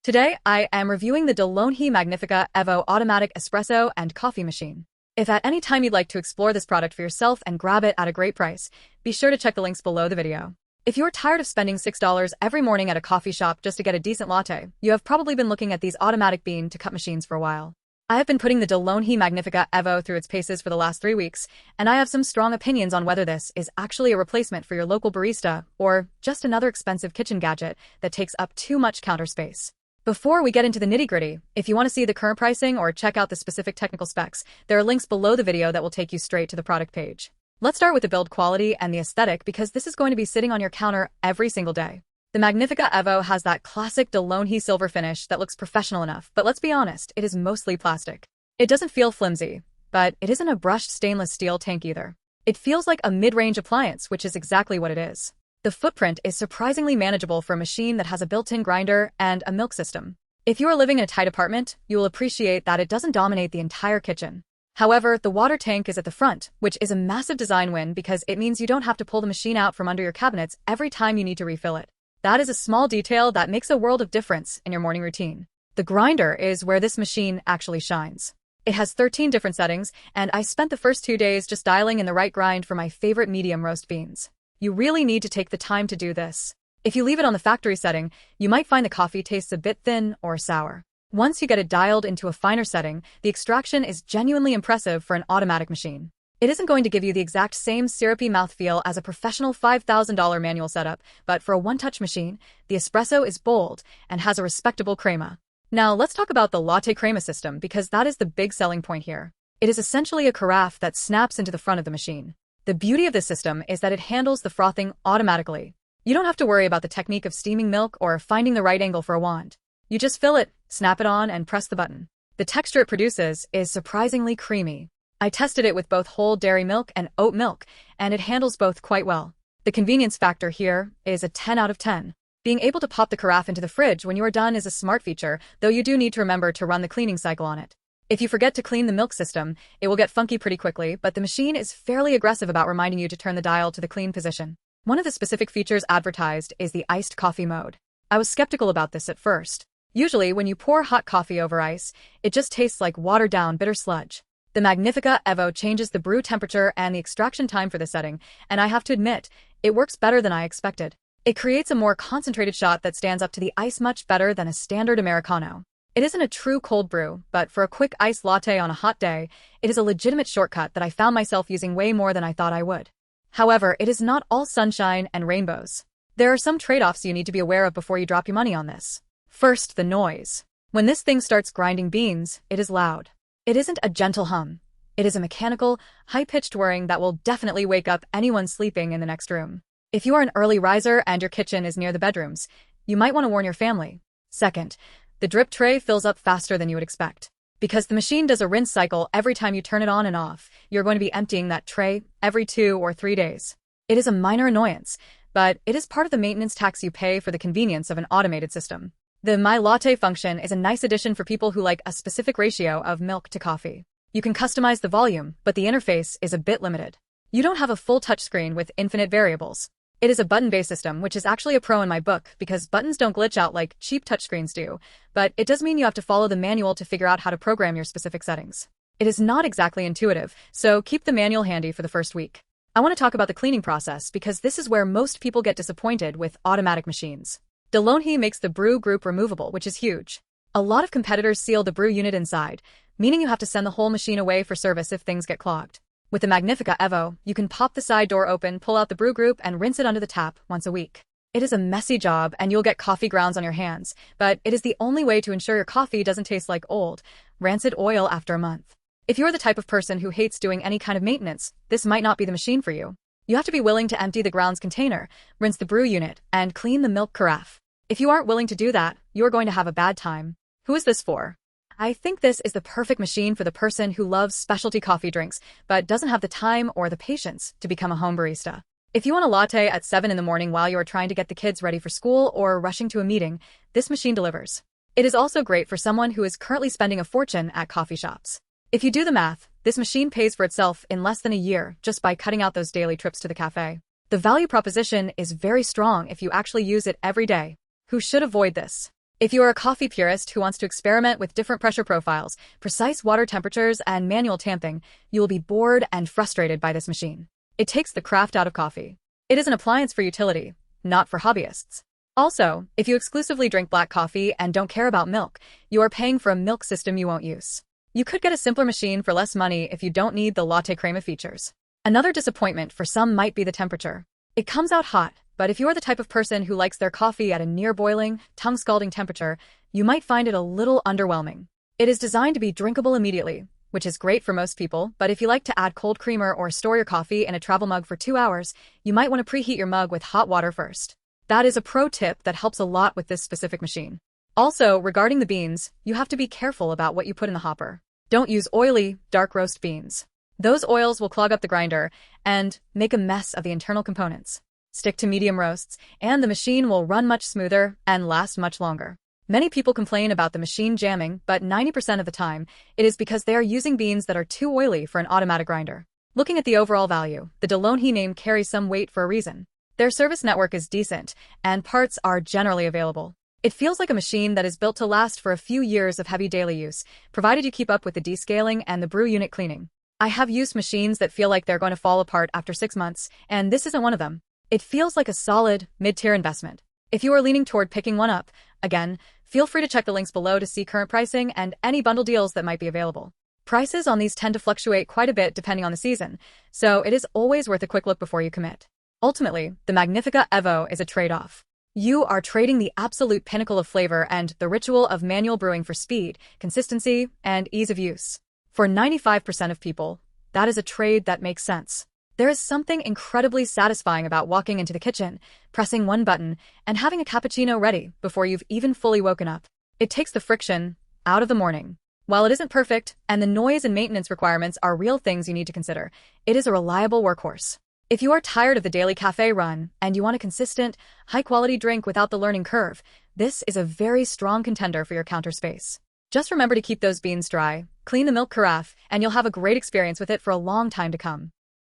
Today, I am reviewing the De'Longhi Magnifica Evo automatic espresso and coffee machine. If at any time you'd like to explore this product for yourself and grab it at a great price, be sure to check the links below the video. If you're tired of spending $6 every morning at a coffee shop just to get a decent latte, you have probably been looking at these automatic bean-to-cup machines for a while. I have been putting the De'Longhi Magnifica Evo through its paces for the last 3 weeks, and I have some strong opinions on whether this is actually a replacement for your local barista or just another expensive kitchen gadget that takes up too much counter space. Before we get into the nitty-gritty, if you want to see the current pricing or check out the specific technical specs, there are links below the video that will take you straight to the product page. Let's start with the build quality and the aesthetic because this is going to be sitting on your counter every single day. The Magnifica Evo has that classic De'Longhi silver finish that looks professional enough, but let's be honest, it is mostly plastic. It doesn't feel flimsy, but it isn't a brushed stainless steel tank either. It feels like a mid-range appliance, which is exactly what it is. The footprint is surprisingly manageable for a machine that has a built-in grinder and a milk system. If you are living in a tight apartment, you will appreciate that it doesn't dominate the entire kitchen. However, the water tank is at the front, which is a massive design win because it means you don't have to pull the machine out from under your cabinets every time you need to refill it. That is a small detail that makes a world of difference in your morning routine. The grinder is where this machine actually shines. It has 13 different settings, and I spent the first 2 days just dialing in the right grind for my favorite medium roast beans. You really need to take the time to do this. If you leave it on the factory setting, you might find the coffee tastes a bit thin or sour. Once you get it dialed into a finer setting, the extraction is genuinely impressive for an automatic machine. It isn't going to give you the exact same syrupy mouthfeel as a professional $5,000 manual setup, but for a one-touch machine, the espresso is bold and has a respectable crema. Now let's talk about the LatteCrema system because that is the big selling point here. It is essentially a carafe that snaps into the front of the machine. The beauty of this system is that it handles the frothing automatically. You don't have to worry about the technique of steaming milk or finding the right angle for a wand. You just fill it, snap it on, and press the button. The texture it produces is surprisingly creamy. I tested it with both whole dairy milk and oat milk, and it handles both quite well. The convenience factor here is a 10 out of 10. Being able to pop the carafe into the fridge when you are done is a smart feature, though you do need to remember to run the cleaning cycle on it. If you forget to clean the milk system, it will get funky pretty quickly, but the machine is fairly aggressive about reminding you to turn the dial to the clean position. One of the specific features advertised is the iced coffee mode. I was skeptical about this at first. Usually, when you pour hot coffee over ice, it just tastes like watered-down bitter sludge. The Magnifica Evo changes the brew temperature and the extraction time for the setting, and I have to admit, it works better than I expected. It creates a more concentrated shot that stands up to the ice much better than a standard Americano. It isn't a true cold brew, but for a quick iced latte on a hot day, it is a legitimate shortcut that I found myself using way more than I thought I would. However, it is not all sunshine and rainbows. There are some trade-offs you need to be aware of before you drop your money on this. First, the noise. When this thing starts grinding beans, it is loud. It isn't a gentle hum. It is a mechanical, high-pitched whirring that will definitely wake up anyone sleeping in the next room. If you are an early riser and your kitchen is near the bedrooms, you might want to warn your family. Second, the drip tray fills up faster than you would expect. Because the machine does a rinse cycle every time you turn it on and off, you're going to be emptying that tray every 2 or 3 days. It is a minor annoyance, but it is part of the maintenance tax you pay for the convenience of an automated system. The My Latte function is a nice addition for people who like a specific ratio of milk to coffee. You can customize the volume, but the interface is a bit limited. You don't have a full touchscreen with infinite variables. It is a button-based system, which is actually a pro in my book because buttons don't glitch out like cheap touchscreens do, but it does mean you have to follow the manual to figure out how to program your specific settings. It is not exactly intuitive, so keep the manual handy for the first week. I want to talk about the cleaning process because this is where most people get disappointed with automatic machines. De'Longhi makes the brew group removable, which is huge. A lot of competitors seal the brew unit inside, meaning you have to send the whole machine away for service if things get clogged. With the Magnifica Evo, you can pop the side door open, pull out the brew group, and rinse it under the tap once a week. It is a messy job, and you'll get coffee grounds on your hands, but it is the only way to ensure your coffee doesn't taste like old, rancid oil after a month. If you're the type of person who hates doing any kind of maintenance, this might not be the machine for you. You have to be willing to empty the grounds container, rinse the brew unit, and clean the milk carafe. If you aren't willing to do that, you're going to have a bad time. Who is this for? I think this is the perfect machine for the person who loves specialty coffee drinks, but doesn't have the time or the patience to become a home barista. If you want a latte at 7 in the morning while you are trying to get the kids ready for school or rushing to a meeting, this machine delivers. It is also great for someone who is currently spending a fortune at coffee shops. If you do the math, this machine pays for itself in less than a year just by cutting out those daily trips to the cafe. The value proposition is very strong if you actually use it every day. Who should avoid this? If you are a coffee purist who wants to experiment with different pressure profiles, precise water temperatures, and manual tamping, you will be bored and frustrated by this machine. It takes the craft out of coffee. It is an appliance for utility, not for hobbyists. Also, if you exclusively drink black coffee and don't care about milk, you are paying for a milk system you won't use. You could get a simpler machine for less money if you don't need the LatteCrema features. Another disappointment for some might be the temperature. It comes out hot, but if you are the type of person who likes their coffee at a near-boiling, tongue-scalding temperature, you might find it a little underwhelming. It is designed to be drinkable immediately, which is great for most people, but if you like to add cold creamer or store your coffee in a travel mug for 2 hours, you might want to preheat your mug with hot water first. That is a pro tip that helps a lot with this specific machine. Also, regarding the beans, you have to be careful about what you put in the hopper. Don't use oily, dark roast beans. Those oils will clog up the grinder and make a mess of the internal components. Stick to medium roasts, and the machine will run much smoother and last much longer. Many people complain about the machine jamming, but 90% of the time, it is because they are using beans that are too oily for an automatic grinder. Looking at the overall value, the De'Longhi name carries some weight for a reason. Their service network is decent, and parts are generally available. It feels like a machine that is built to last for a few years of heavy daily use, provided you keep up with the descaling and the brew unit cleaning. I have used machines that feel like they're going to fall apart after 6 months, and this isn't one of them. It feels like a solid, mid-tier investment. If you are leaning toward picking one up, again, feel free to check the links below to see current pricing and any bundle deals that might be available. Prices on these tend to fluctuate quite a bit depending on the season, so it is always worth a quick look before you commit. Ultimately, the Magnifica Evo is a trade-off. You are trading the absolute pinnacle of flavor and the ritual of manual brewing for speed, consistency, and ease of use. For 95% of people, that is a trade that makes sense. There is something incredibly satisfying about walking into the kitchen, pressing one button, and having a cappuccino ready before you've even fully woken up. It takes the friction out of the morning. While it isn't perfect, and the noise and maintenance requirements are real things you need to consider, it is a reliable workhorse. If you are tired of the daily cafe run and you want a consistent, high-quality drink without the learning curve, this is a very strong contender for your counter space. Just remember to keep those beans dry, clean the milk carafe, and you'll have a great experience with it for a long time to come.